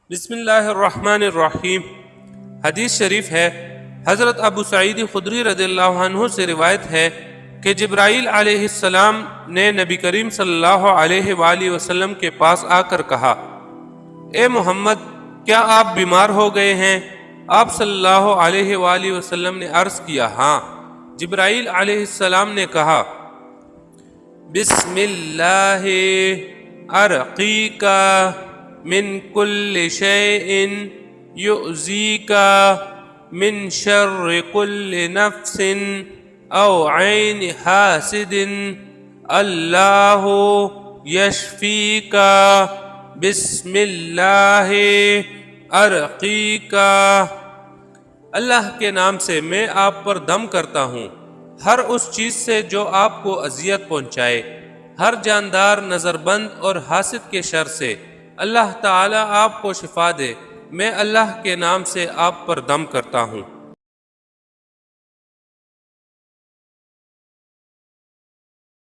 بسم اللہ الرحمن الرحیم۔ حدیث شریف ہے، حضرت ابو سعید خدری رضی اللہ عنہ سے روایت ہے کہ جبرائیل علیہ السلام نے نبی کریم صلی اللہ علیہ وآلہ وسلم کے پاس آ کر کہا، اے محمد، کیا آپ بیمار ہو گئے ہیں؟ آپ صلی اللہ علیہ وآلہ وسلم نے عرض کیا، ہاں۔ جبرائیل علیہ السلام نے کہا، بسم اللہ ارقیک من کل شیء یؤذیک من شر کل نفس او عین حاسد اللہ یشفیک بسم اللہ ارقیک۔ اللہ کے نام سے میں آپ پر دم کرتا ہوں ہر اس چیز سے جو آپ کو اذیت پہنچائے، ہر جاندار، نظر بند اور حاسد کے شر سے۔ اللہ تعالیٰ آپ کو شفا دے۔ میں اللہ کے نام سے آپ پر دم کرتا ہوں۔